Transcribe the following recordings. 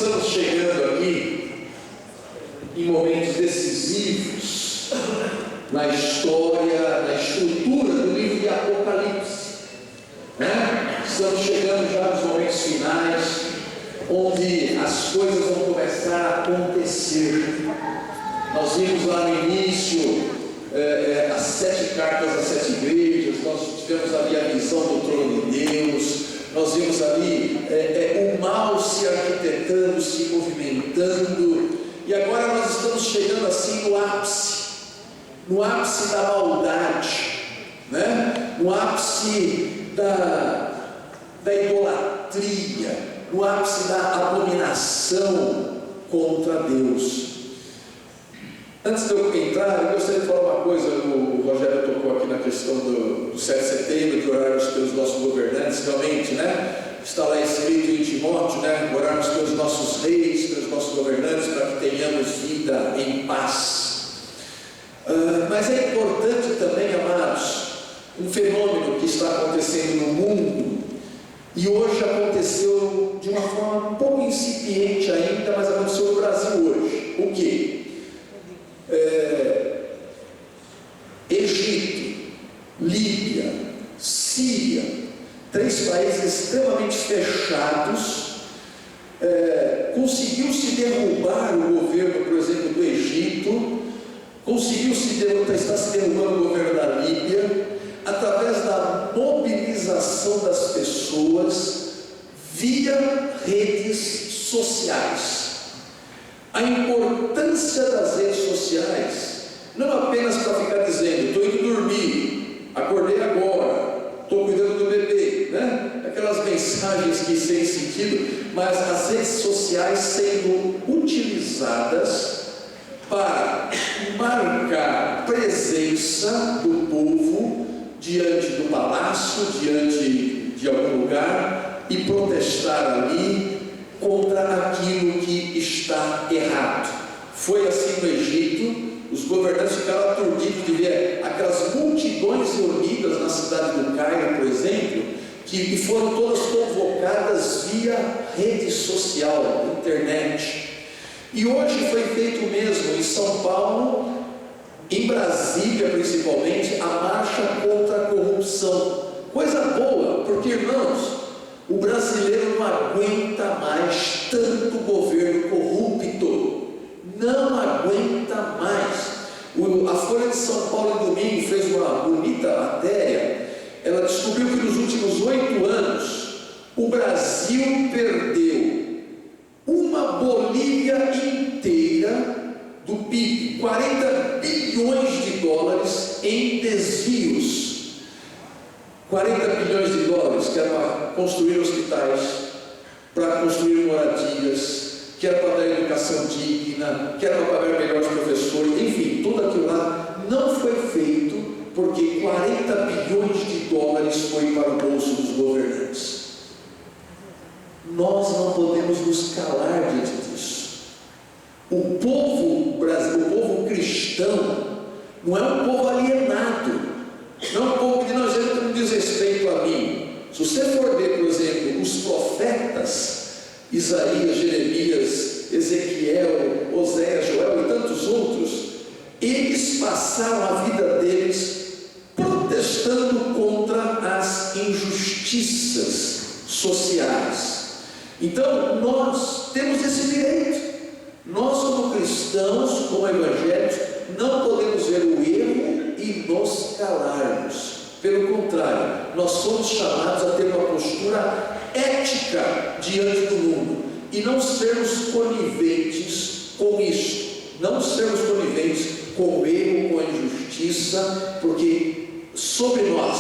estamos chegando aqui em momentos decisivos na história, na estrutura do livro de Apocalipse, né? Estamos chegando já nos momentos finais, onde as coisas vão começar a acontecer. Nós vimos lá no início as 7 cartas das 7 igrejas, nós tivemos ali a visão do trono de Deus, nós vimos ali o mal se arquitetando, se movimentando, e agora nós estamos chegando assim no ápice da maldade, né? No ápice da idolatria, no ápice da abominação contra Deus. Antes de eu entrar, eu gostaria de falar uma coisa. O Rogério tocou aqui na questão do 7 de setembro, de orarmos pelos nossos governantes, realmente, né? Está lá escrito em Timóteo, né? Orarmos pelos nossos reis, pelos nossos governantes, para que tenhamos vida em paz. Mas é importante também, amados, um fenômeno que está acontecendo no mundo, e hoje aconteceu de uma forma um pouco incipiente ainda, mas aconteceu no Brasil hoje. O quê? Egito, Líbia, Síria, 3 países extremamente fechados. Conseguiu-se derrubar o governo, por exemplo, do Egito, está se derrubando o governo da Líbia, através da mobilização das pessoas via redes sociais. A importância das redes sociais, não apenas para ficar dizendo, estou indo dormir, acordei agora, estou cuidando do bebê, né? Aquelas mensagens que sem sentido, mas as redes sociais sendo utilizadas para marcar presença do povo diante do palácio, diante de algum lugar, e protestar ali contra aquilo que está errado. Foi assim no Egito. Os governantes ficaram aturdidos de ver aquelas multidões reunidas na cidade do Cairo, por exemplo, que foram todas convocadas via rede social, internet. E hoje foi feito mesmo em São Paulo, em Brasília principalmente, a marcha contra a corrupção. Coisa boa, porque, irmãos, o brasileiro não aguenta mais tanto governo corrupto. Não aguenta mais. A Folha de São Paulo, domingo, fez uma bonita matéria. Ela descobriu que nos últimos 8 anos o Brasil perdeu uma Bolívia inteira do PIB, 40 bilhões de dólares em desvios. 40 bilhões de dólares que era para construir hospitais, para construir moradias, que era para dar educação digna, que era para pagar melhores professores, enfim, tudo aquilo lá não foi feito porque 40 bilhões de dólares foi para o bolso dos governantes. Nós não podemos nos calar diante disso. O povo brasileiro, o povo cristão, não é um povo alienado, não é um povo que não diz respeito a mim. Se você for ver, por exemplo, os profetas, Isaías, Jeremias, Ezequiel, Oséias, Joel e tantos outros, eles passaram a vida deles protestando contra as injustiças sociais. Então nós temos esse direito. Nós, como cristãos, como evangélicos, não podemos ver o erro e nos calarmos. Pelo contrário, nós somos chamados a ter uma postura ética diante do mundo e não sermos coniventes com isso, não sermos coniventes com o erro, com a injustiça, porque sobre nós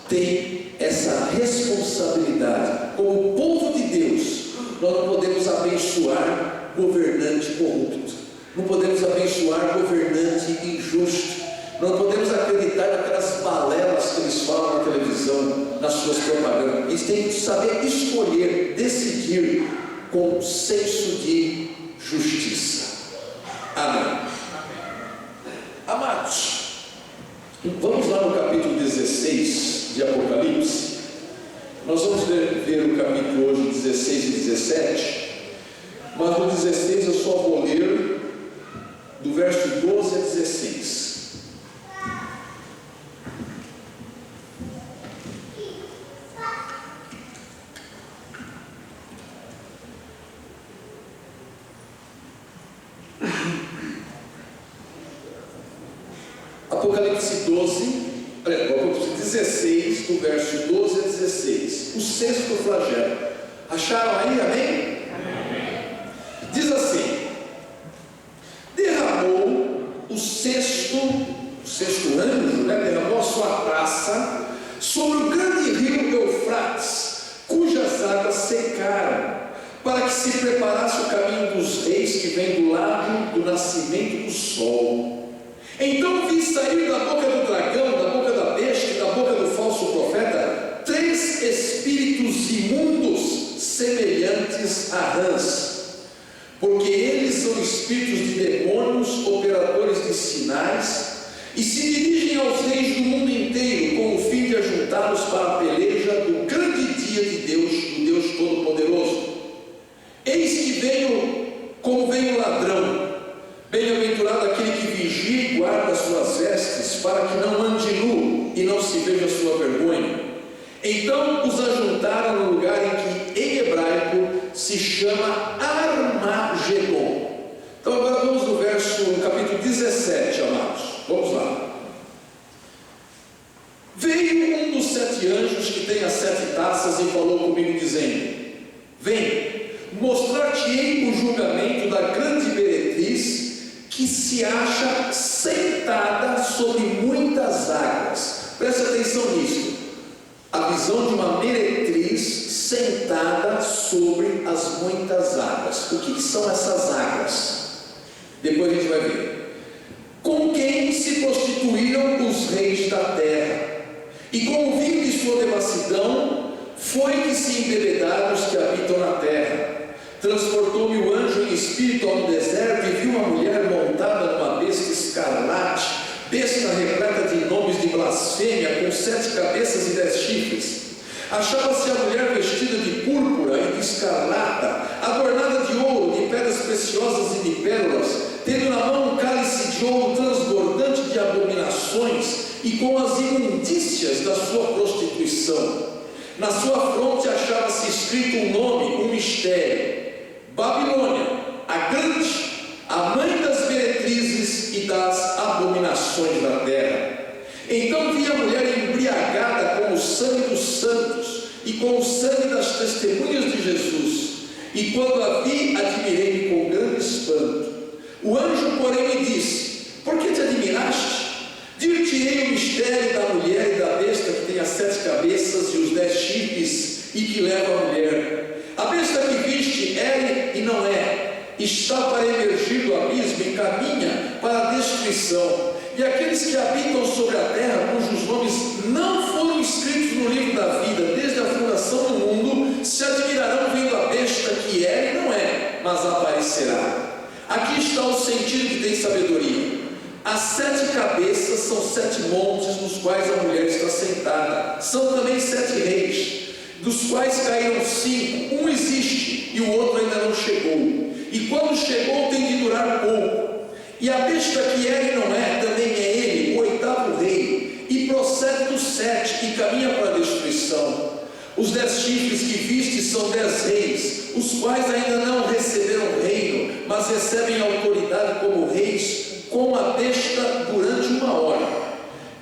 tem essa responsabilidade. Como povo de Deus, nós não podemos abençoar governante corrupto, não podemos abençoar governante injusto, não podemos acreditar naquelas balelas que eles falam na televisão, nas suas propagandas. Eles têm que saber escolher, decidir com senso de justiça. Amém. Amados, vamos lá no capítulo 16 de Apocalipse. Nós vamos ver o capítulo hoje 16 e 17. mas no 16 eu só vou ler do verso 12 a 16. Apocalipse 16, do verso 12 a 16. O sexto flagelo. Acharam aí? Amém? Amém. Diz assim: derramou o sexto anjo, derramou a sua taça sobre o grande rio Eufrates, cujas águas secaram, para que se preparasse o caminho dos reis que vem do lado do nascimento do sol. Então vi sair da boca do dragão, da boca da besta e da boca do falso profeta 3 espíritos imundos semelhantes a rãs, porque eles são espíritos de demônios, operadores de sinais, e se dirigem aos reis do mundo inteiro com o fim de ajuntá-los para a peleja do grande dia de Deus, do Deus Todo-Poderoso. Eis que veio como vem o ladrão. Bem-aventurado aquele que vigia e guarda as suas vestes, para que não ande nu e não se veja a sua vergonha. Então os ajuntaram no lugar em que em hebraico se chama Armagedon. Então agora vamos no capítulo 17, amados. Vamos lá. Veio um dos 7 anjos que tem as 7 taças e falou comigo dizendo: vem, mostrar-te-ei o julgamento da grande meretriz que se acha sentada sobre muitas águas. Preste atenção nisso. A visão de uma meretriz sentada sobre as muitas águas. O que são essas águas? Depois a gente vai ver. Com quem se prostituíram os reis da terra, e com o vinho de sua devassidão foi que se embebedaram os que habitam na terra. Transportou-me o anjo em espírito ao deserto, e vi uma mulher montada numa besta escarlate, besta repleta de nomes de blasfêmia, com 7 cabeças e 10 chifres. Achava-se a mulher vestida de púrpura e de escarlata, adornada de ouro, de pedras preciosas e de pérolas, tendo na mão um cálice de ouro transbordante de abominações e com as imundícias da sua prostituição. Na sua fronte achava-se escrito um nome, um mistério: Babilônia, a grande, a mãe das meretrizes e das abominações da terra. Então vi a mulher embriagada com o sangue dos santos e com o sangue das testemunhas de Jesus, e quando a vi, admirei-me com grande espanto. O anjo, porém, me disse: por que te admiraste? Dir-te-ei o mistério da mulher e da besta que tem as 7 cabeças e os 10 chifres, e que leva a mulher. A besta que viste é e não é, está para emergir do abismo e caminha para a destruição. E aqueles que habitam sobre a terra, cujos nomes não foram escritos no livro da vida desde a fundação do mundo, se admirarão vendo a besta que é e não é, mas aparecerá. Aqui está o sentido que tem sabedoria. As 7 cabeças são 7 montes nos quais a mulher está sentada. São também 7 reis, dos quais caíram 5. Um existe e o outro ainda não chegou. E quando chegou tem de durar pouco. E a besta que é e não é, também é ele, o 8º rei, e procede dos 7 e caminha para a destruição. Os 10 chifres que viste são 10 reis, os quais ainda não receberam reino, mas recebem autoridade como reis, com a besta durante 1 hora.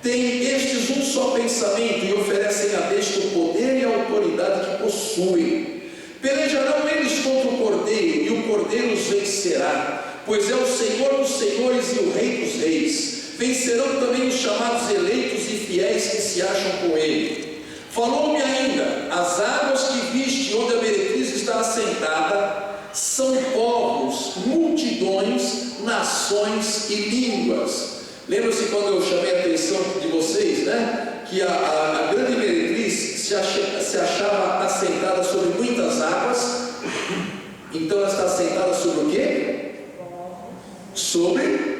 Têm estes um só pensamento e oferecem à besta o poder e a autoridade que possuem. Pelejarão eles contra o cordeiro, e o cordeiro os vencerá, pois é o Senhor dos senhores e o Rei dos reis. Vencerão também os chamados eleitos e fiéis que se acham com ele. Falou-me ainda: as águas que viste onde a meretriz está assentada são povos, multidões, nações e línguas. Lembra-se quando eu chamei a atenção de vocês, que a grande meretriz se achava assentada sobre muitas águas. Então ela está assentada sobre o quê? Sobre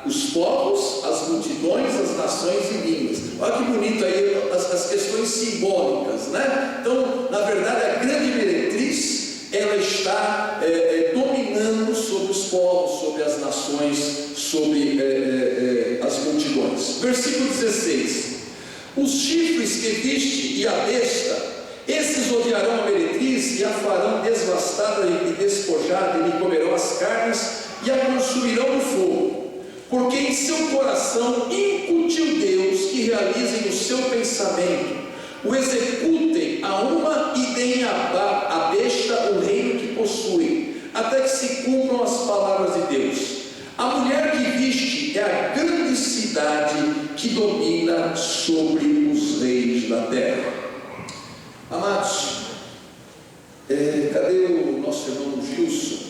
os povos, as multidões, as nações e línguas. Olha que bonito aí as questões simbólicas, Então, na verdade, a grande meretriz, ela está versículo 16: os chifres que viste e a besta, esses odiarão a meretriz e a farão devastada e despojada, e lhe comerão as carnes e a consumirão no fogo, porque em seu coração incutiu Deus que realizem o seu pensamento, o executem a uma e deem à besta o reino que possuem, até que se cumpram as palavras de Deus. A mulher que viste é a grande cidade que domina sobre os reis da terra. Amados, cadê o nosso irmão Gilson?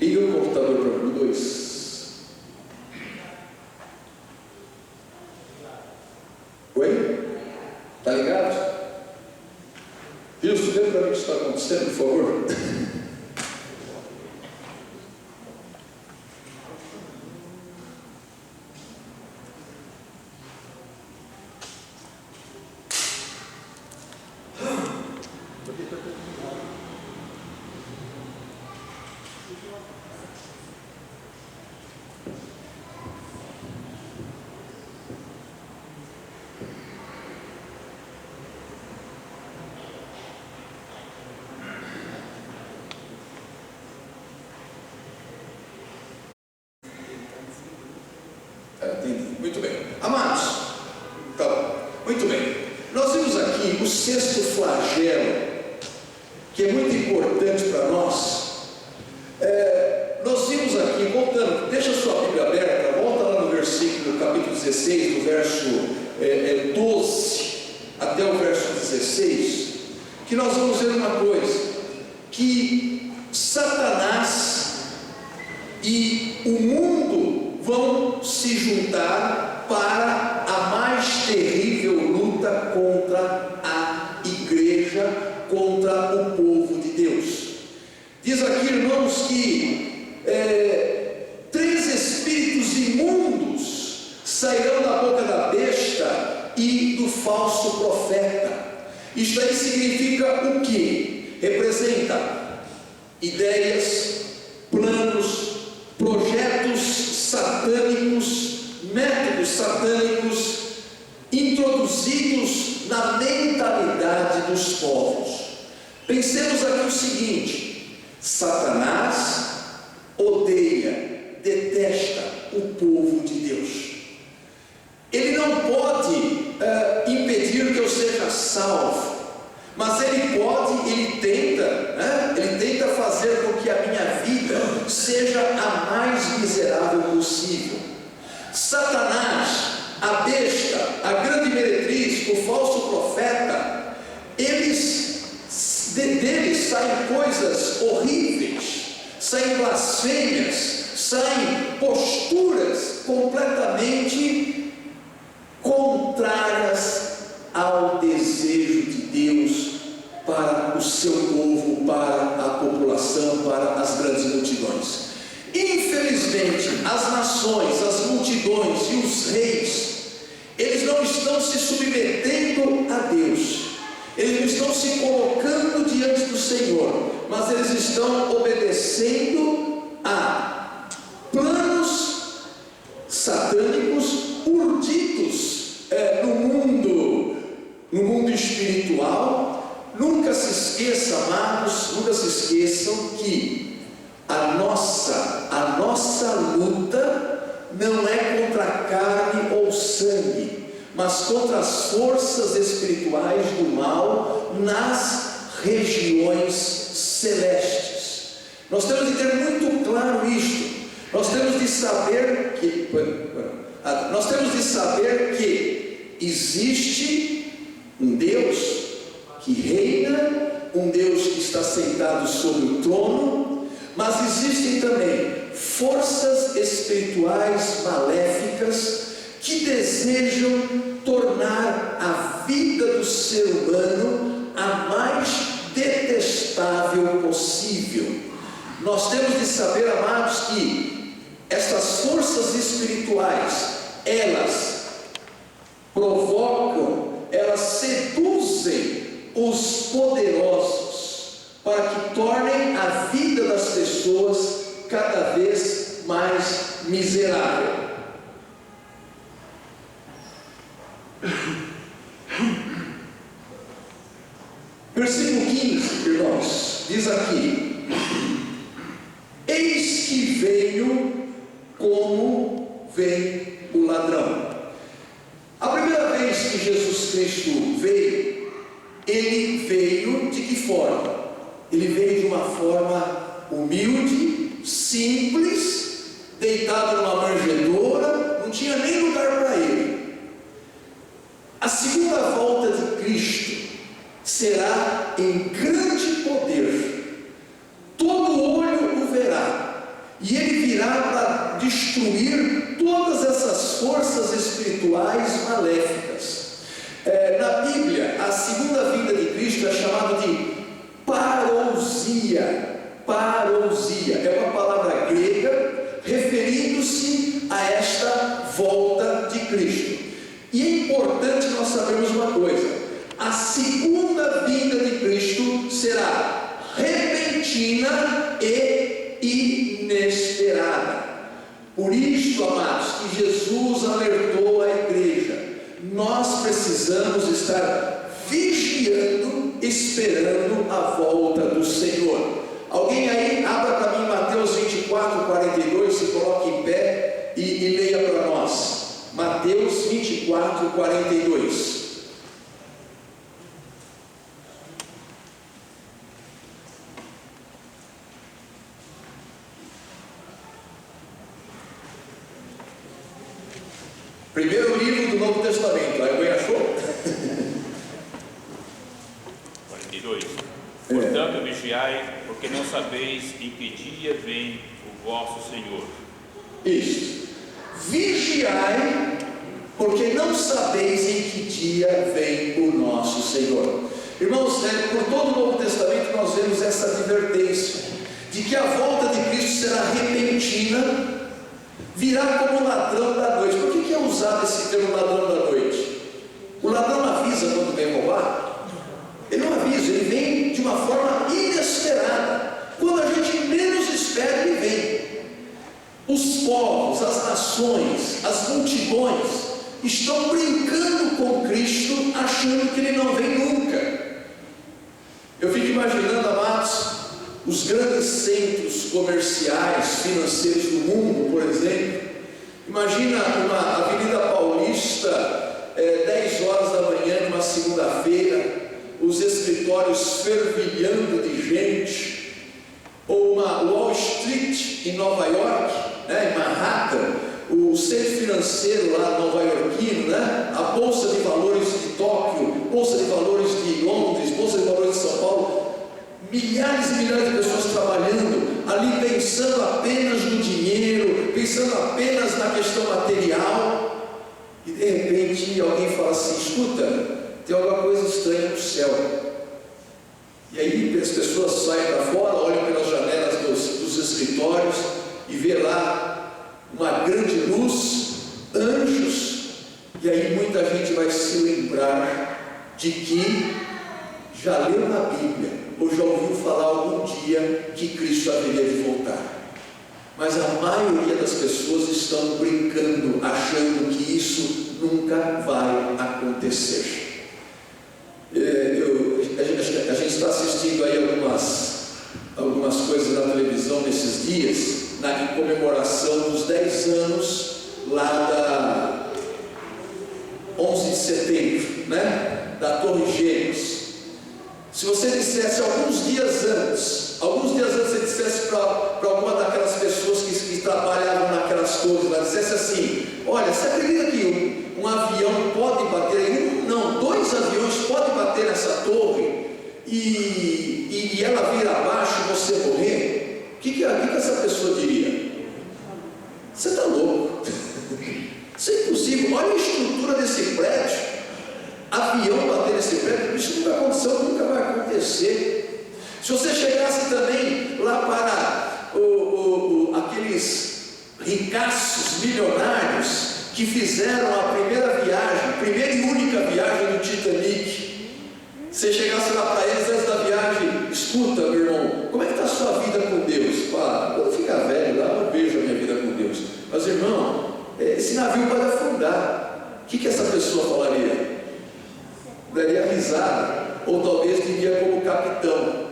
Liga o computador para o 2. Oi? Está ligado? Gilson, vê para mim o que está acontecendo, por favor. Muito bem, amados, tá bom. Muito bem, nós vimos aqui o sexto flagelo, que é muito importante para nós. Nós vimos aqui, voltando, deixa a sua Bíblia aberta, volta lá no versículo, capítulo 16, do verso 12 até o verso 16, que nós vamos ver uma coisa, que Satanás e o mundo vão se juntar para a mais terrível luta contra a igreja, contra o povo de Deus. Diz aqui, irmãos, que 3 espíritos imundos sairão da boca da besta e do falso profeta. Isto aí significa o que? Representa ideias, planos, projetos satânicos, métodos satânicos introduzidos na mentalidade dos povos. Pensemos aqui o seguinte: Satanás odeia, detesta o povo de Deus. Ele não pode impedir que eu seja salvo, mas ele pode, ele tenta fazer com que a minha vida seja a mais miserável possível. Satanás, a besta, a grande meretriz, o falso profeta, deles saem coisas horríveis, saem blasfêmias, saem posturas completamente contrárias ao desejo de Deus para o seu povo, para a população, para as grandes multidões. Infelizmente, as nações, as multidões e os reis, eles não estão se submetendo a Deus, eles não estão se colocando diante do Senhor, mas eles estão obedecendo a planos satânicos urdidos no mundo espiritual. Nunca se esqueça, amados, nunca se esqueçam que a nossa luta não é contra carne ou sangue, mas contra as forças espirituais do mal nas regiões celestes. Nós temos de ter muito claro isto. Nós temos de saber que existe um Deus que reina, um Deus que está sentado sobre o trono, mas existem também forças espirituais maléficas que desejam tornar a vida do ser humano a mais detestável possível. Nós temos de saber, amados, que estas forças espirituais, elas provocam, elas seduzem os poderosos para que tornem a vida das pessoas cada vez mais miserável. Versículo 15, irmãos, diz aqui: eis que veio como vem o ladrão. A primeira vez que Jesus Cristo veio, ele veio de que forma? Ele veio de uma forma humilde, simples, deitado numa manjedoura, não tinha nem lugar para ele. A segunda volta de Cristo será em grande poder, todo olho o verá, e ele virá para destruir todas essas forças espirituais maléficas. Na Bíblia, a segunda vinda de Cristo é chamada de parousia. Parousia é uma palavra grega referindo-se a esta volta de Cristo. E é importante nós sabermos uma coisa: a segunda vinda de Cristo será repentina e inesperada. Por isso, amados, que Jesus alertou a igreja: nós precisamos estar vigiando, esperando a volta do Senhor. Alguém aí, abra para mim Mateus 24, 42, se coloque em pé e leia para nós. Mateus 24, 42. Primeiro livro do Novo Testamento. Alguém achou? 42. Portanto, vigiai, porque não sabeis em que dia vem o vosso Senhor. Isso. Vigiai, porque não sabeis em que dia vem o nosso Senhor. Irmãos, por todo o Novo Testamento nós vemos essa advertência de que a volta de Cristo será repentina, virá como ladrão da noite. Por que é usado esse termo ladrão da noite? O ladrão não avisa quando vem roubar? Ele não avisa, ele vem de uma forma inesperada. Quando a gente menos espera, ele vem. Os povos, as nações, as multidões estão brincando com Cristo, achando que ele não vem nunca. Eu fico imaginando, amados, os grandes centros comerciais, financeiros do mundo, por exemplo. Imagina uma Avenida Paulista, 10 horas da manhã, numa segunda-feira, os escritórios fervilhando de gente, ou uma Wall Street em Nova York, em Manhattan, o centro financeiro lá nova-iorquino, a Bolsa de Valores de Tóquio, Bolsa de Valores de Londres, Bolsa de Valores de São Paulo, milhares e milhares de pessoas trabalhando ali, pensando apenas no dinheiro, pensando apenas na questão material, e de repente alguém fala assim: escuta, tem alguma coisa estranha no céu. E aí as pessoas saem para fora, olham pelas janelas dos escritórios e vê lá uma grande luz, anjos, e aí muita gente vai se lembrar de que já leu na Bíblia, ou já ouviu falar algum dia que Cristo haveria de voltar. Mas a maioria das pessoas estão brincando, achando que isso nunca vai acontecer. A gente está assistindo aí algumas coisas na televisão nesses dias, em comemoração dos 10 anos lá da 11 de setembro, da Torre Gêmeos. Se você dissesse alguns dias antes você dissesse para alguma daquelas pessoas que trabalhavam naquelas torres lá, dissesse assim: olha, você acredita que um avião pode bater aí? Não, 2 aviões podem bater nessa torre e ela vir abaixo e você morrer? O que essa pessoa diria? Você está louco. Isso é impossível. Olha a estrutura desse prédio. Avião bater nesse prédio, isso nunca aconteceu, nunca vai acontecer. Se você chegasse também lá para aqueles ricaços milionários que fizeram a primeira e única viagem do Titanic, você chegasse lá para eles antes da viagem: escuta, meu irmão, como é que está a sua vida com Deus? Quando ficar velho lá, eu vejo a minha vida pessoa falaria? Daria risada, ou talvez diria como capitão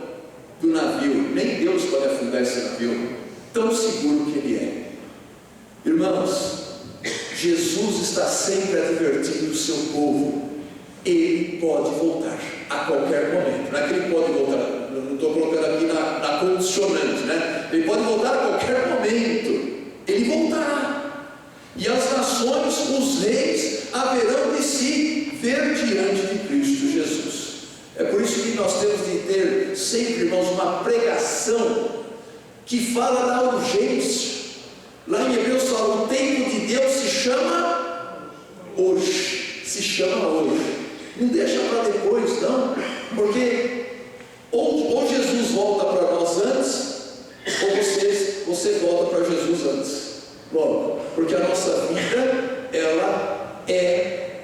do navio: nem Deus pode afundar esse navio, tão seguro que ele é. Irmãos, Jesus está sempre advertindo o seu povo: ele pode voltar a qualquer momento. Não é que ele pode voltar, não estou colocando aqui na condicionante, né? Ele pode voltar a qualquer momento, ele voltará. E as nações, os reis, haverão de se ver diante de Cristo Jesus. É por isso que nós temos de ter sempre, irmãos, uma pregação que fala da urgência. Lá em Hebreus fala: o tempo de Deus se chama hoje. Se chama hoje. Não deixa para depois, não. Porque ou Jesus volta para nós antes, ou você volta para Jesus antes. Logo, porque a nossa vida, ela é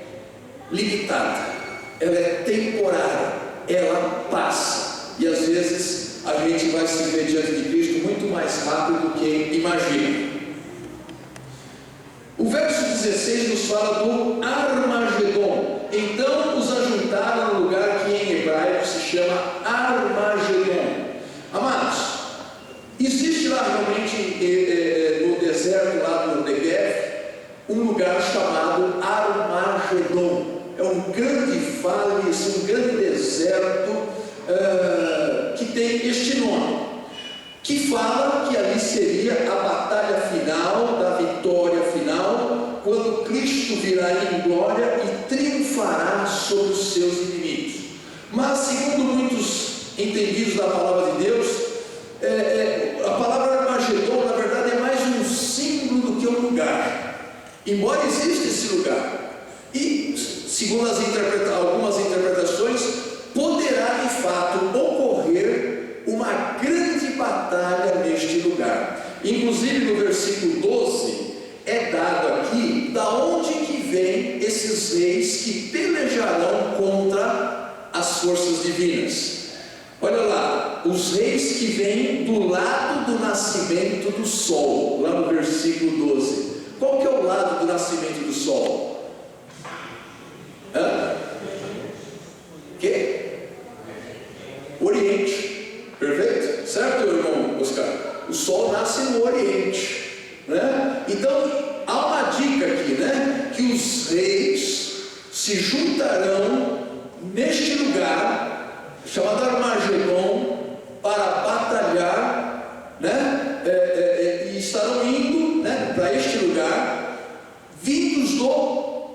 limitada, ela é temporária, ela passa, e às vezes a gente vai se ver diante de Cristo muito mais rápido do que imagina. O verso 16 nos fala do Armagedon. Então os ajuntaram no lugar que em hebraico se chama Armagedon. Amados, existe lá realmente no deserto lá do Negev um lugar chamado Armagedon. É um grande vale, um grande deserto que tem este nome, que fala que ali seria a batalha final, da vitória final, quando Cristo virá em glória e triunfará sobre os seus inimigos. Mas segundo muitos entendidos da palavra de Deus, a palavra Armagedon na verdade é mais um símbolo do que um lugar, embora exista esse lugar, e segundo algumas interpretações, poderá de fato ocorrer uma grande batalha neste lugar. Inclusive no versículo 12 é dado aqui da onde que vem esses reis que pelejarão contra as forças divinas. Olha lá, os reis que vêm do lado do nascimento do sol, lá no versículo 12. Qual que é o lado do nascimento do sol? Que? Oriente. Perfeito? Certo, irmão Oscar? O sol nasce no Oriente, né? Então há uma dica aqui, né? Que os reis se juntarão neste lugar chamado Armagedon para batalhar, né? E estarão indo, né, para este lugar, vindos do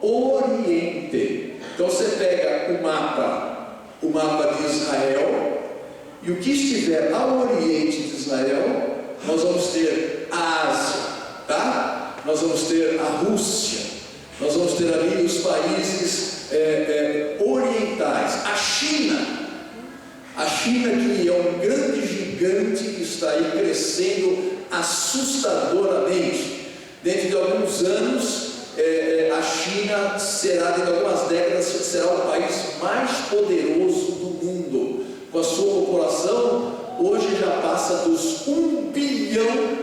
Oriente. Então você pega o mapa de Israel, e o que estiver ao Oriente de Israel, nós vamos ter a Ásia, tá? Nós vamos ter a Rússia, nós vamos ter ali os países orientais, a China que é um grande gigante que está aí crescendo assustadoramente. Dentro de alguns anos, a China será, dentro de algumas décadas, será o país mais poderoso do mundo. Com a sua população, hoje já passa dos 1 bilhão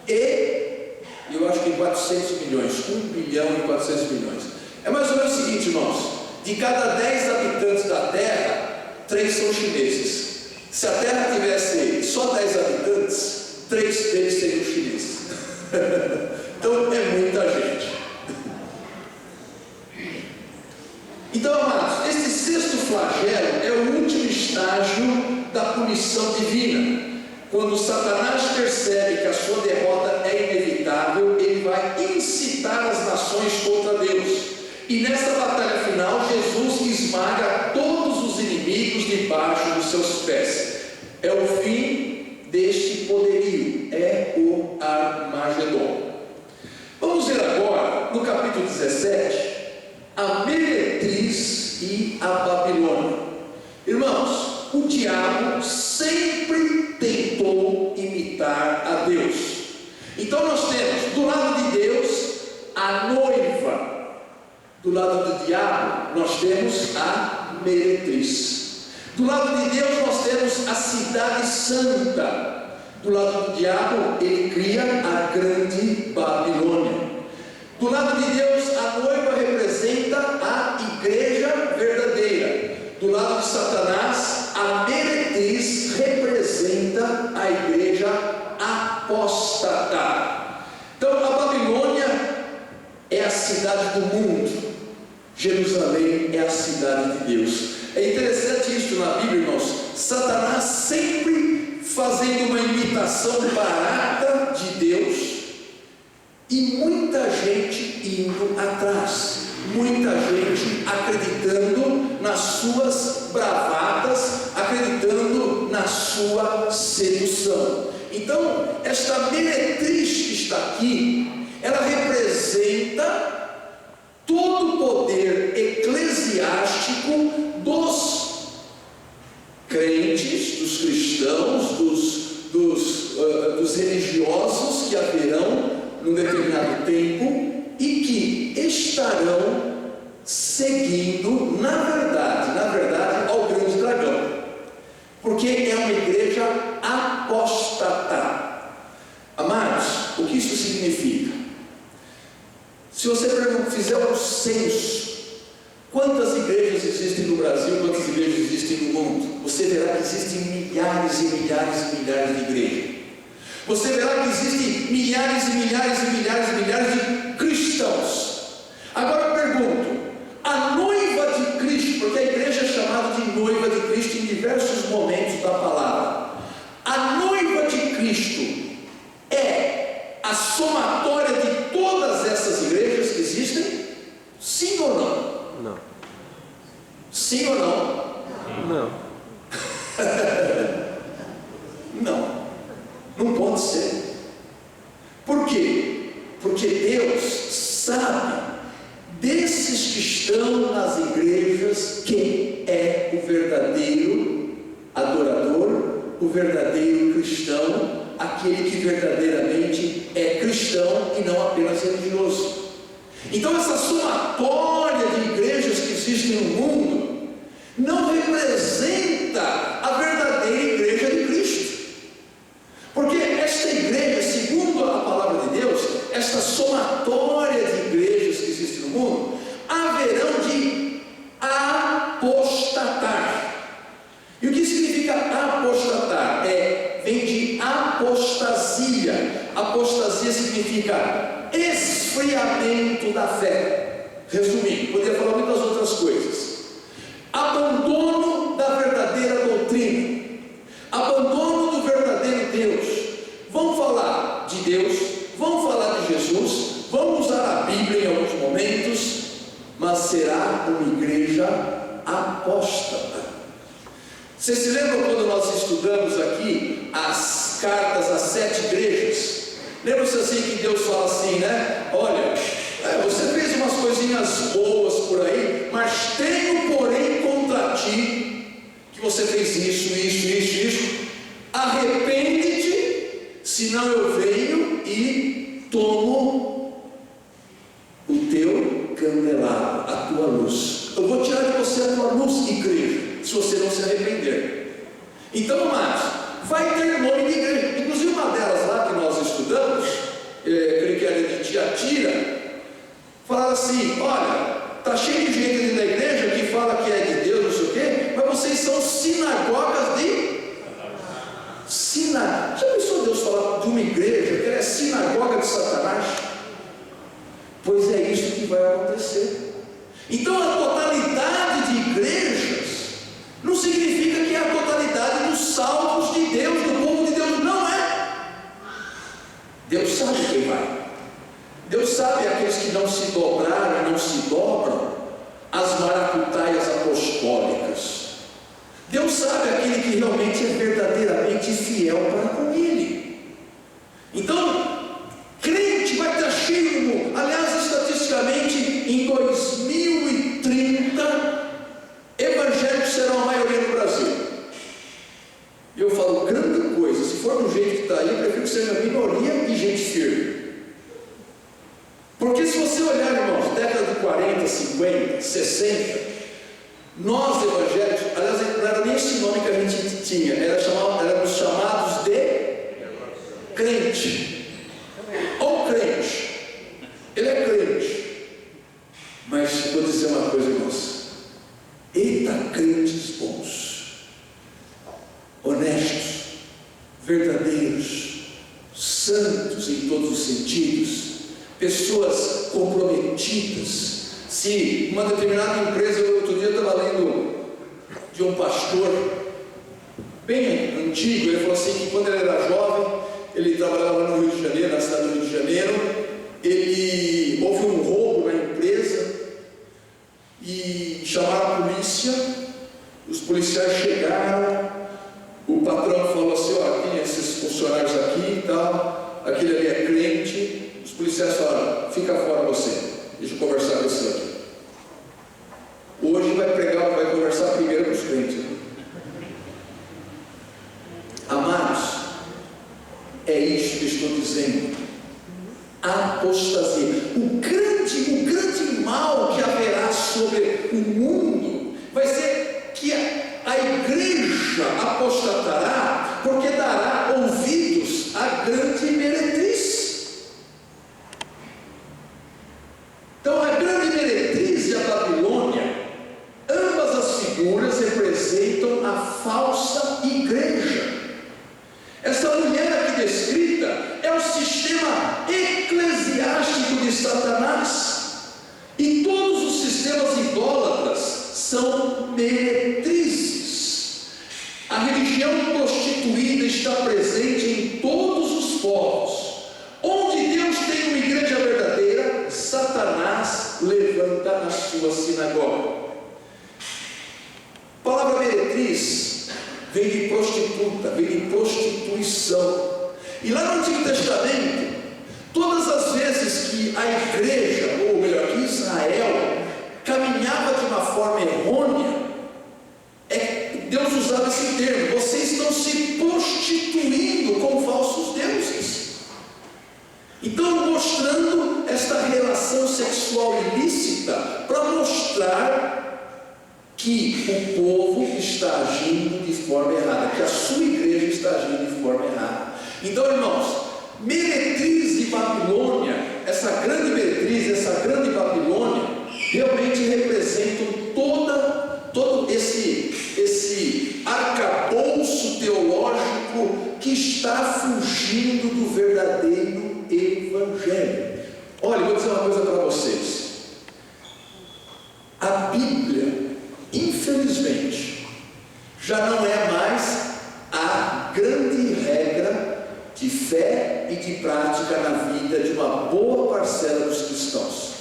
e, eu acho que 400 milhões, 1 bilhão e 400 milhões. É mais ou menos o seguinte, irmãos: de cada 10 habitantes da Terra, 3 são chineses. Se a Terra tivesse só 10 habitantes, 3 deles seriam chineses. Então é muita gente. Então, amados, esse sexto flagelo é o último estágio da punição divina. Quando Satanás percebe que a sua derrota é inevitável, ele vai incitar as nações contra Deus. E nessa batalha final, Jesus esmaga todos os inimigos debaixo dos seus pés. É o fim deste poderio, é o Armagedon. Vamos ver agora, no capítulo 17, a meretriz e a Babilônia. Irmãos, o diabo sempre tentou imitar a Deus. Então nós temos do lado de Deus a noiva, do lado do diabo nós temos a meretriz. Do lado de Deus nós temos a cidade santa. Do lado do diabo ele cria a grande Babilônia. Do lado de Deus, a noiva representa a igreja verdadeira. Do lado de Satanás, a meretriz representa a igreja apóstata. Então, a Babilônia é a cidade do mundo, Jerusalém é a cidade de Deus. É interessante isso na Bíblia, irmãos. Satanás sempre fazendo uma imitação barata de Deus, e muita gente indo atrás, muita gente acreditando nas suas bravatas, acreditando na sua sedução. Então, esta meretriz que está aqui, ela representa todo o poder eclesiástico dos crentes, dos cristãos, dos religiosos que haverão num determinado tempo e que estarão seguindo, na verdade, ao grande dragão, porque é uma igreja apóstata. Amados, o que isso significa? Se você fizer um censo, quantas igrejas existem no Brasil, quantas igrejas existem no mundo, você verá que existem milhares e milhares e milhares de igrejas. Você verá que existem milhares e milhares e milhares e milhares de cristãos. Agora eu pergunto, a noiva de Cristo, porque a igreja é chamada de noiva de Cristo em diversos momentos da palavra, a noiva de Cristo é a somatória de todas essas igrejas que existem? Sim ou não? Não. Sim ou não? Não. Não. Não pode ser. Por quê? Porque Deus sabe desses que estão nas igrejas quem é o verdadeiro adorador, o verdadeiro cristão, aquele que verdadeiramente é cristão e não apenas religioso. Então essa somatória de igrejas que existem no mundo não representa a verdadeira igreja de Cristo. Porque esta igreja, segundo a palavra de Deus, esta somatória de igrejas que existem no mundo, haverão de apostatar. E o que significa apostatar? Vem de apostasia. Apostasia significa esfriamento da fé. Resumindo, poderia falar muitas outras coisas. Abandono da verdadeira doutrina, abandono do verdadeiro Deus. Vão falar de Deus, vão falar de Jesus, vão usar a Bíblia em alguns momentos, mas será uma igreja apóstata. Vocês se lembram quando nós estudamos aqui as cartas às 7 igrejas? Lembra-se assim que Deus fala assim, né? Olha, você fez umas coisinhas boas por aí, mas tenho porém contra ti que você fez isso. Arrepende-te, senão eu venho e tomo o teu candelabro, a tua luz. Eu vou tirar de você a tua luz, igreja, se você não se arrepender. Então, amados, vai ter nome de igreja. Inclusive uma delas lá que nós estudamos, creio que era de Tiatira, falava assim: olha, está cheio de gente dentro da igreja que fala que é de Deus, não sei o quê, mas vocês são sinagogas de Satanás. Já pensou Deus falar de uma igreja que ela é sinagoga de Satanás? Pois é isso que vai acontecer. Então a totalidade de igrejas não significa que é a totalidade dos salvos de Deus, do povo de Deus. Não é. Deus sabe quem vai. Deus sabe aqueles que não se dobraram e não se dobram as maracutaias apostólicas. Deus sabe aquele que realmente é verdadeiramente fiel para com Ele. Então, crente vai estar cheio no mundo. Aliás, estatisticamente, em 2030, evangélicos serão a maioria no Brasil. E eu falo, grande coisa, se for do jeito que está aí, eu prefiro que seja minoria e gente firme. Porque se você olhar, irmãos, década de 40, 50, 60, nós evangélicos, aliás, não era nem esse nome que a gente tinha, éramos chamados de crente. Ou crente. Ele é crente. em todos os sentidos, pessoas comprometidas. Se uma determinada empresa, outro dia eu estava lendo de um pastor bem antigo, ele falou assim que quando ele era jovem, ele trabalhava lá no Rio de Janeiro, na cidade do Rio de Janeiro, houve um roubo na empresa e chamaram a polícia. Os policiais chegaram, o patrão falou assim: ó, tem esses funcionários aqui e tal, aquele ali é crente. Os policiais falaram: fica fora você, deixa eu conversar com esse aqui. Hoje vai conversar primeiro com os crentes. Amados, é isso que estou dizendo. Apostasia. O grande mal que haverá sobre o mundo vai ser que a igreja apostatará, porque dará ouvidos à grande meretriz. Então, a grande meretriz e a Babilônia, ambas as figuras representam a falsa igreja. Essa mulher aqui descrita é o sistema eclesiástico de Satanás, e todos os sistemas idólatras são meretrizes. A religião prostituída está presente em todos os povos. Onde Deus tem uma igreja verdadeira, Satanás levanta a sua sinagoga. A palavra meretriz vem de prostituta, vem de prostituição. E lá no Antigo Testamento, todas as vezes que a igreja, ou melhor, que Israel, caminhava de uma forma errônea, Deus usava esse termo: vocês estão se prostituindo com falsos deuses. Então, mostrando esta relação sexual ilícita, para mostrar que o povo está agindo de forma errada, que a sua igreja está agindo de forma errada. Então, irmãos, meretriz de Babilônia, essa grande meretriz, essa grande Babilônia, realmente representam todo esse arcabouço teológico que está fugindo do verdadeiro evangelho. Olha, vou dizer uma coisa para vocês. A Bíblia, infelizmente, já não é mais a grande regra de fé e de prática na vida de uma boa parcela dos cristãos.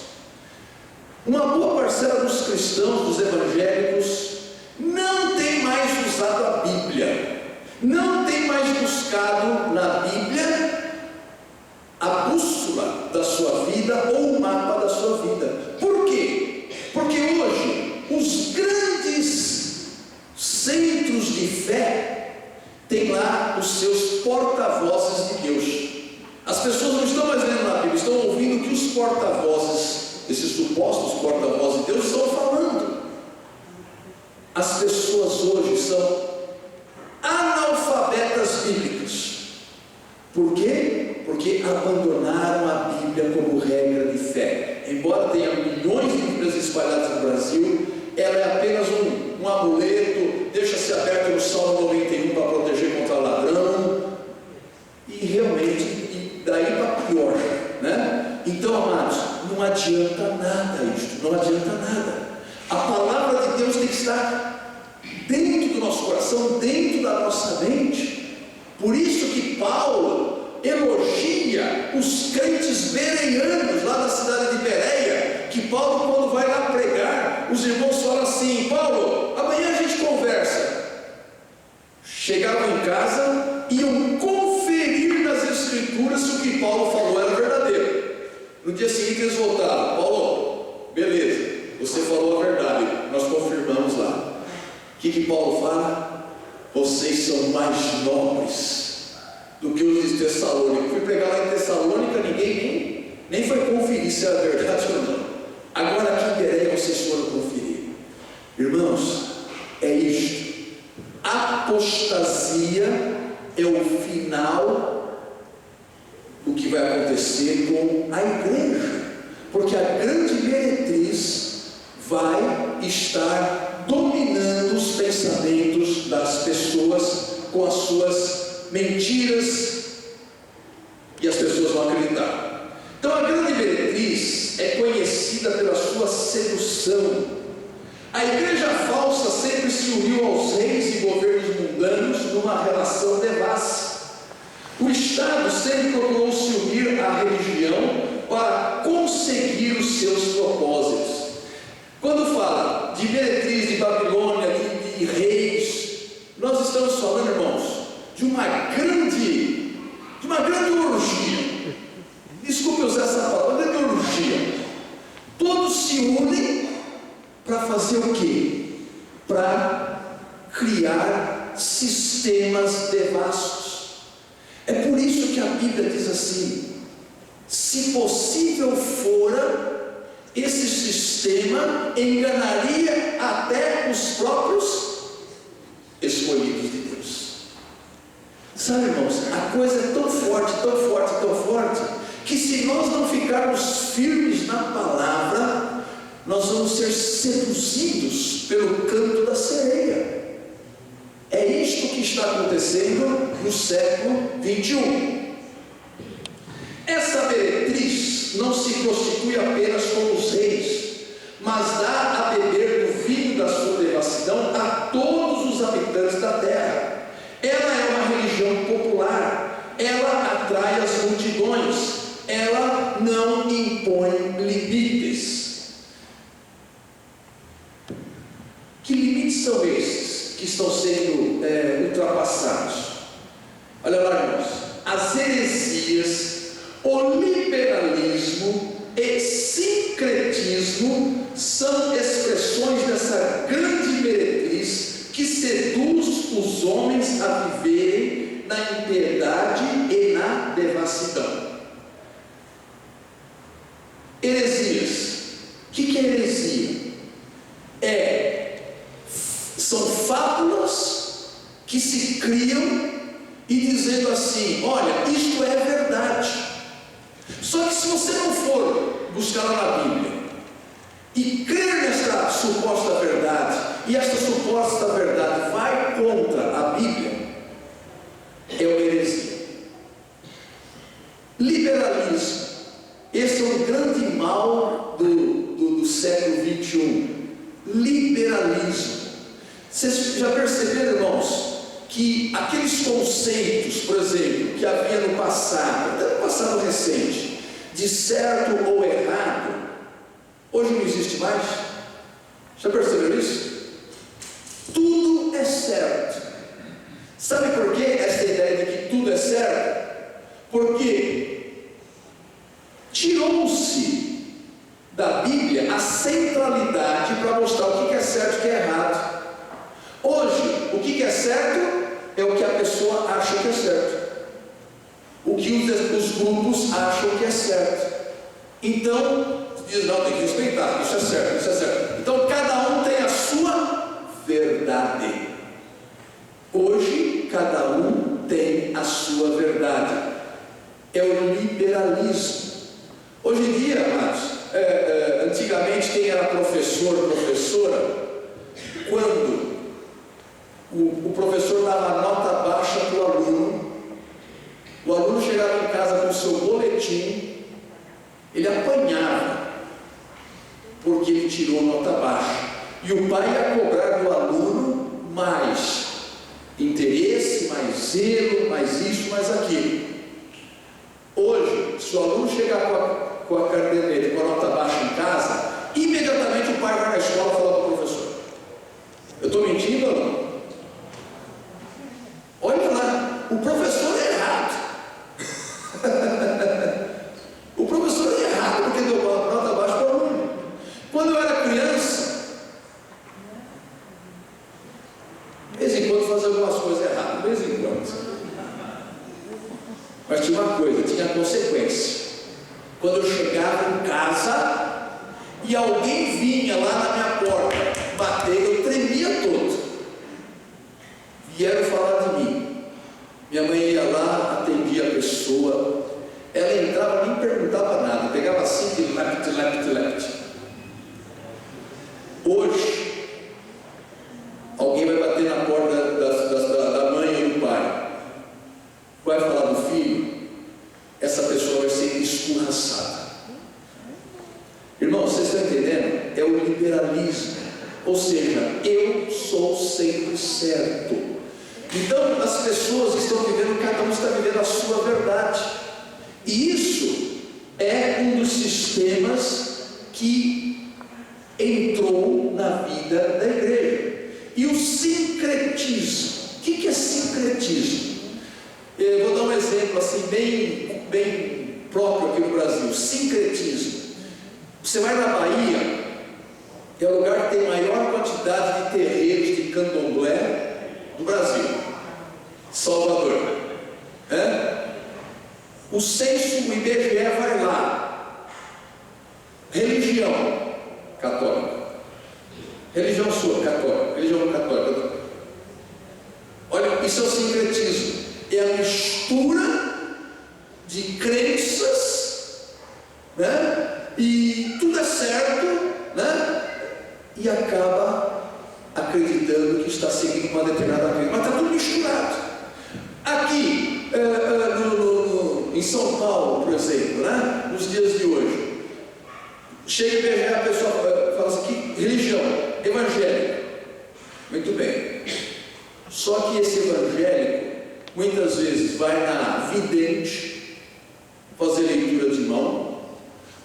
Uma boa parcela dos cristãos, dos evangélicos, não tem mais usado a Bíblia, não tem mais buscado na Bíblia a bússola da sua vida ou o mapa da sua vida. Por quê? Porque hoje os grandes centros de fé têm lá os seus porta-vozes de Deus. As pessoas não estão mais lendo na Bíblia, estão ouvindo o que os porta-vozes, esses supostos porta-vozes de Deus, estão falando. As pessoas hoje são analfabetas bíblicas. Por quê? Porque abandonaram a Bíblia como regra de fé. Embora tenha milhões de Bíblias espalhadas no Brasil, ela é apenas um amuleto, deixa-se aberto no Salmo 91 para proteger contra ladrão, e realmente, e daí para pior, né? Então, amados, não adianta nada isso, não adianta nada. A palavra de Deus tem que estar dentro do nosso coração, dentro da nossa mente. Por isso que Paulo elogia os crentes bereanos lá da cidade de Bereia, que Paulo, quando vai lá pregar, os irmãos falam assim: Paulo, amanhã a gente conversa. Chegavam em casa, iam conferir nas escrituras se o que Paulo falou era verdadeiro. No dia seguinte eles voltaram: Paulo, beleza, você falou a verdade, nós confirmamos lá. O que Paulo fala? Vocês são mais nobres do que os de Tessalônica. Fui pregar lá em Tessalônica, ninguém nem foi conferir se era verdade ou não. Agora aqui em Bereia vocês foram conferir. Irmãos, é isto. Apostasia é o final do que vai acontecer com a igreja, porque a grande meretriz vai estar dominando os pensamentos das pessoas com as suas mentiras, e as pessoas vão acreditar opressão. A igreja falsa sempre se uniu aos reis e governos mundanos numa relação devassa. O Estado sempre procurou se unir à religião para conseguir os seus propósitos. Quando fala de meretriz, de Babilônia, de reis, nós estamos falando, irmãos, de uma grande orgia. Desculpe usar essa palavra, uma grande orgia. Todos se unem para fazer o quê? Para criar sistemas devassos. É por isso que a Bíblia diz assim: se possível fora, esse sistema enganaria até os próprios escolhidos de Deus. Sabe, irmãos, a coisa é tão forte, tão forte, tão forte, que se nós não ficarmos firmes na palavra, nós vamos ser seduzidos pelo canto da sereia. É isto que está acontecendo no século 21. Essa meretriz não se prostitui apenas com os reis, mas dá a beber do vinho da sua devassidão a todos os habitantes da terra. Ela é uma religião popular, ela atrai as multidões, ela não impõe limites. Que limites são esses que estão sendo ultrapassados? Olha lá, irmãos, as heresias, o liberalismo e sincretismo são expressões dessa grande meretriz que seduz os homens a viverem na impiedade e na devassidão. Heresias. O que é heresia? São fábulas que se criam e dizendo assim: olha, isto é verdade. Só que se você não for buscar lá na Bíblia e crer nesta suposta verdade, e esta suposta verdade vai contra a Bíblia, é uma heresia. Liberalismo. Esse é um grande mal do século 21. Liberalismo. Vocês já perceberam, irmãos, que aqueles conceitos, por exemplo, que havia no passado, até no passado recente, de certo ou errado, hoje não existe mais? Já perceberam isso? Tudo é certo. Sabe por que essa ideia de que tudo é certo? Porque tirou-se da Bíblia a centralidade para mostrar o que é certo e o que é errado. Hoje, o que é certo é o que a pessoa acha que é certo, o que os grupos acham que é certo. Então, diz: não, tem que respeitar, isso é certo, isso é certo. Então, cada um tem a sua verdade. Hoje, cada um tem a sua verdade. É o liberalismo. Hoje em dia, amados, antigamente quem era professor, professora, quando o professor dava nota baixa para o aluno chegava em casa com o seu boletim, ele apanhava, porque ele tirou nota baixa, e o pai ia cobrar do aluno mais interesse, mais zelo, mais isso, mais aquilo. Hoje, se o aluno chegar com a caderneta, com a nota baixa em casa, imediatamente o pai vai na escola falar para o professor: eu estou mentindo ou não? Olha lá, o professor é errado. O professor é errado porque deu nota baixa para o aluno. Quando eu era criança, de vez em quando fazia algumas coisas erradas, de vez em quando. Mas tinha uma coisa, tinha consequência. Quando eu chegava em casa e alguém vinha lá na minha porta bater, eu tremia todo. Vieram falar de mim. Minha mãe ia lá, atendia a pessoa, ela entrava, nem perguntava nada, pegava assim, de lept. Hoje, alguém vai bater na porta da mãe ou do pai, vai falar do filho, essa pessoa vai ser escorraçada. Irmãos, vocês estão entendendo? É o liberalismo. imagina, eu sou sempre certo. Então as pessoas estão vivendo, cada um está vivendo a sua verdade. E isso é um dos sistemas que entrou na vida da igreja. E o sincretismo. O que é sincretismo? Eu vou dar um exemplo assim bem próprio aqui no Brasil. Sincretismo. Você vai na Bahia, é o lugar que tem maior quantidade de terreiros de candomblé do Brasil. Salvador. O censo, o IBGE vai lá. Religião católica. Religião sua, católica. Religião católica. Olha, isso é o sincretismo. É a mistura de crenças, e tudo é certo, e acaba acreditando que está seguindo uma determinada crença, mas está tudo misturado. Aqui em São Paulo, por exemplo, nos dias de hoje, chega e a pessoa fala assim: que religião? Evangélica. Muito bem. Só que esse evangélico muitas vezes vai na vidente fazer leitura de mão,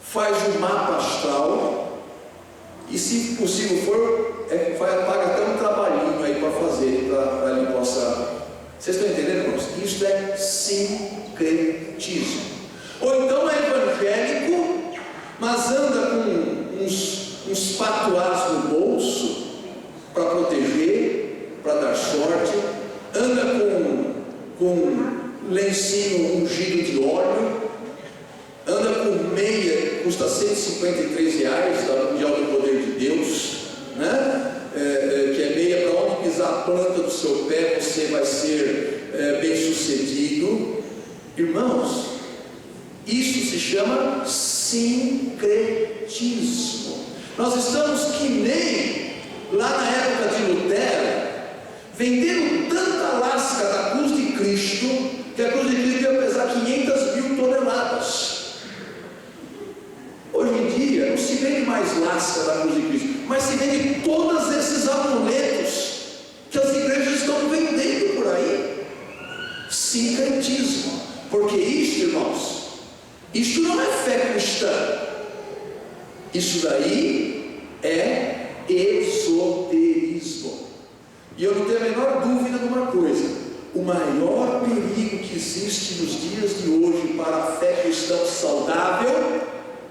faz um mapa astral e, se possível for, paga até um trabalhinho aí para fazer, para ele possa. Vocês estão entendendo, irmãos? Isso é sincretismo. Ou então é evangélico, mas anda com uns patuás no bolso para proteger, para dar sorte, anda com lencinho ungido de óleo, anda com meia, custa R$153 da Mundial do Poder de Deus, que é meia para onde pisar a planta do seu pé, você vai ser bem sucedido. Irmãos, isso se chama sincretismo. Nós estamos que nem lá na época de Lutero, vendendo tanta lasca da cruz de Cristo, que a cruz de Cristo ia pesar 500.000 toneladas. Hoje em dia não se vende mais lasca da cruz de Cristo, mas se vende todos esses amuletos que as igrejas estão vendendo por aí. Sincretismo. Porque isto, irmãos, isto não é fé cristã. Isso daí é esoterismo. E eu não tenho a menor dúvida de uma coisa: o maior perigo que existe nos dias de hoje para a fé cristã saudável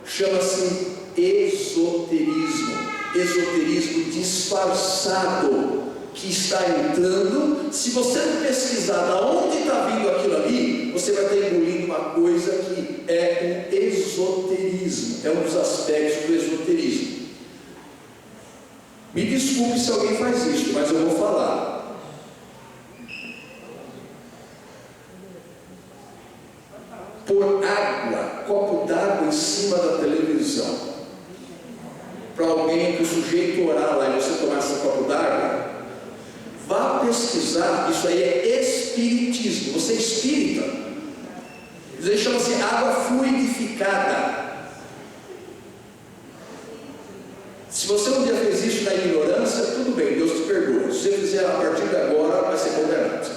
chama-se esoterismo. Esoterismo disfarçado que está entrando. Se você não pesquisar de onde está vindo aquilo ali, você vai estar engolindo uma coisa que é um esoterismo. É um dos aspectos do esoterismo. Me desculpe se alguém faz isso, mas eu vou falar. Pôr água, copo d'água em cima da televisão, para alguém, que o sujeito orar lá e você tomar esse copo d'água, vá pesquisar. Isso aí é espiritismo. Você é espírita. Isso aí chama-se água fluidificada. Se você um dia fez isso na ignorância, tudo bem, Deus te perdoa. Se você fizer a partir de agora, vai ser condenado.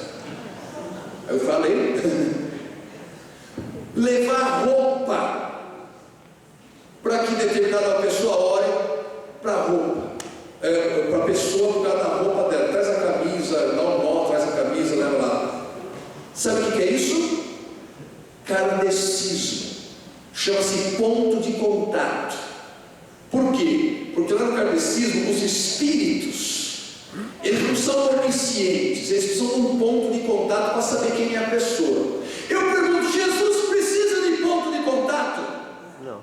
Eu falei. Levar roupa para que determinada pessoa ore para a roupa, para a pessoa por causa da roupa dela. Traz a camisa, dá um nó, traz a camisa, leva lá. Sabe o que é isso? Kardecismo. Chama-se ponto de contato. Por quê? Porque lá no kardecismo, os espíritos, eles não são oniscientes, eles precisam de um ponto de contato para saber quem é a pessoa. Eu pergunto: Jesus precisa de ponto de contato? Não.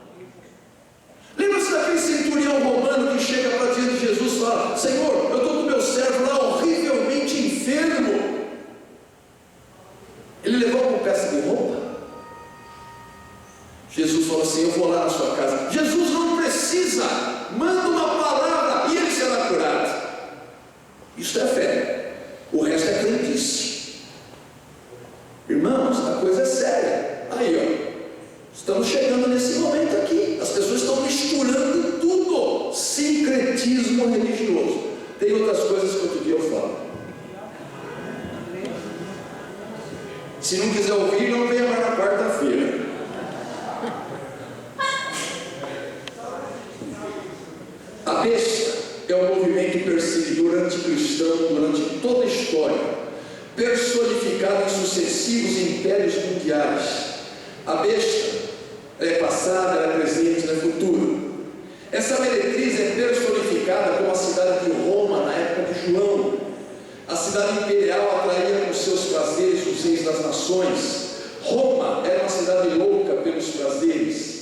Lembra-se daquele centurião romano que chega para diante de Jesus e fala: Senhor, eu estou com o meu servo lá horrivelmente enfermo. Ele levou uma peça de roupa. Jesus falou assim: eu vou lá na sua casa. Jesus não precisa, manda uma palavra e ele será curado. Isso é fé. O resto é crendice. Irmãos, a coisa é séria. Aí, estamos chegando nesse momento aqui. As pessoas estão misturando tudo. Sincretismo religioso. Tem outras coisas que outro dia eu falo. Se não quiser ouvir, não venha mais na quarta-feira. A besta é um movimento perseguidor anticristão durante toda a história, personificado em sucessivos impérios mundiais. A besta é passada, é presente, é futuro. Essa meretriz é personificada como a cidade de Roma na época de João. A cidade imperial atraía com seus prazeres os reis das nações. Roma era uma cidade louca pelos prazeres.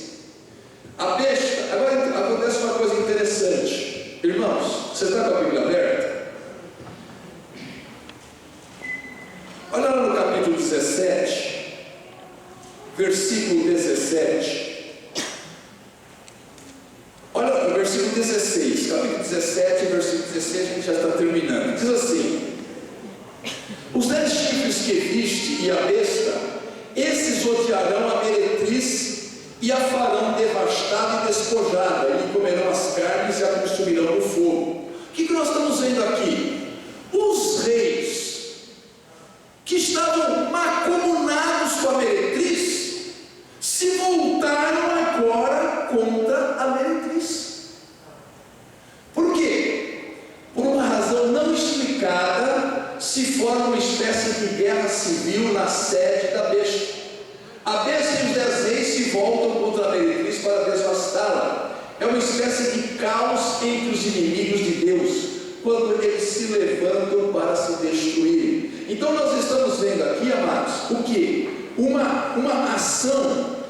A besta, agora acontece uma coisa interessante. Irmãos, você está com a Bíblia aberta? Olha lá no capítulo 17, versículo 17. Olha no versículo 16, capítulo 17, versículo 16, a gente já está terminando. Diz assim: os 10 chifres que viste e a besta, esses odiarão a meretriz e a farão devastada e despojada, e lhe comerão as carnes e a consumirão no fogo. O que nós estamos vendo aqui? Os reis que estavam mancomunados com a meretriz se voltaram agora contra a meretriz. Por quê? Por uma razão não explicada, se forma uma espécie de guerra civil na sede da besta. A besta e os 10 reis se voltam contra a meretriz para devastá-la. É uma espécie de caos entre os inimigos de Deus, quando eles se levantam para se destruir. Então nós estamos vendo aqui, amados, o que? Uma ação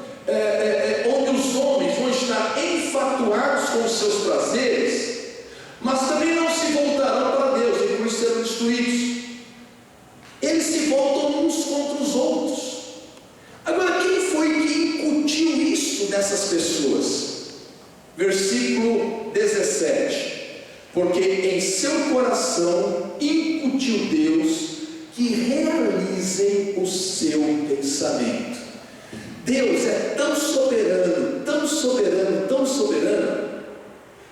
onde os homens vão estar enfatuados com os seus prazeres, mas também não se voltarão para Deus e por isso serão destruídos. Eles se voltam uns contra os outros. Agora, quem foi que incutiu isso nessas pessoas? Versículo 17: porque em seu coração incutiu Deus que realizem o seu pensamento. Deus é tão soberano, tão soberano, tão soberano,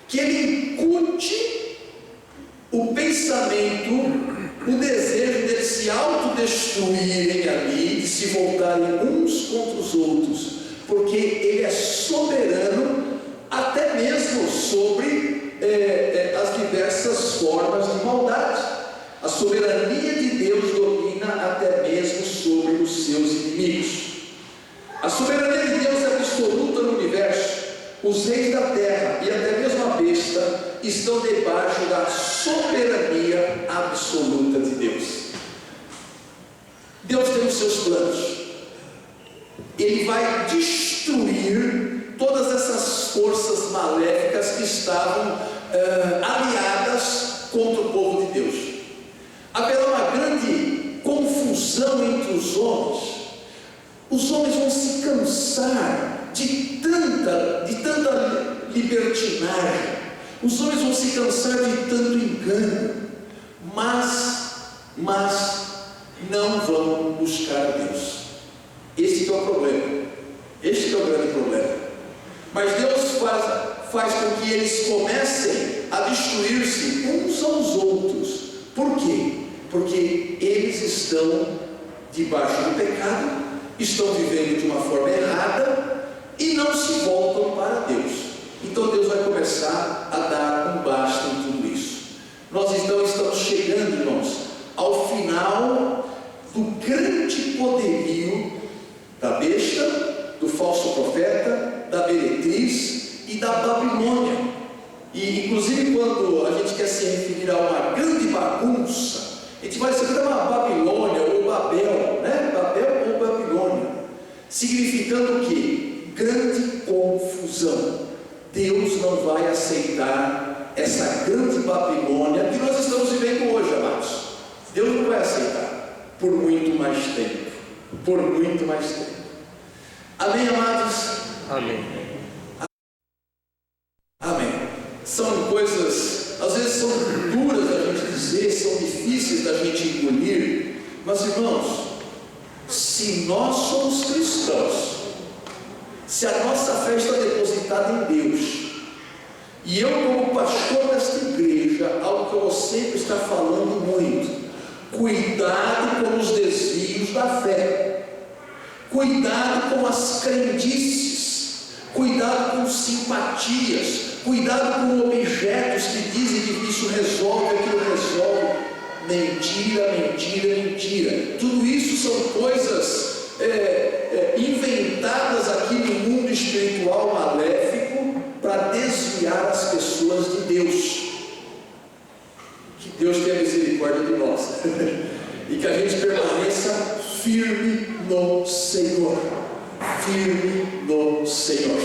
que Ele incute o pensamento, o desejo de se autodestruírem ali, de se voltarem uns contra os outros, porque Ele é soberano até mesmo sobre as diversas formas de maldade. A soberania de Deus domina até mesmo sobre os seus inimigos. A soberania de Deus é absoluta no universo. Os reis da terra e até mesmo a besta estão debaixo da soberania absoluta de Deus. Deus tem os seus planos. Ele vai destruir todas essas forças maléficas que estavam aliadas contra o povo de Deus. Haverá uma grande confusão entre os homens. Os homens vão se cansar de tanta libertinagem. Os homens vão se cansar de tanto engano, mas não vão buscar a Deus. Esse que é o problema. Este que é o grande problema. Mas Deus faz com que eles comecem a destruir-se uns aos outros. Por quê? Porque eles estão debaixo do pecado, estão vivendo de uma forma errada e não se voltam para Deus. Então Deus vai começar a dar um basta em tudo isso. Nós então estamos chegando, irmãos, ao final do grande poderio da besta, do falso profeta, da meretriz e da Babilônia. E inclusive quando a gente quer se referir a uma grande bagunça, a gente vai se referir a uma Babilônia ou Babel, né? Babel ou Babilônia, significando o quê? Grande confusão. Deus não vai aceitar essa grande Babilônia que nós estamos vivendo hoje, amados. Deus não vai aceitar por muito mais tempo. Por muito mais tempo. Amém, amados? Amém. Amém. São coisas, às vezes são duras da gente dizer, são difíceis da gente engolir, mas irmãos, se nós somos cristãos, se a nossa fé está depositada em Deus, E eu, como pastor desta igreja, algo que eu vou sempre estar falando muito: cuidado com os desvios da fé, cuidado com as crendices, cuidado com simpatias, cuidado com objetos que dizem que isso resolve, aquilo resolve. Mentira, mentira, mentira. Tudo isso são coisas inventadas aqui no mundo espiritual maléfico para desviar as pessoas de Deus. Que Deus tenha misericórdia de nós e que a gente permaneça firme no Senhor, firme no Senhor.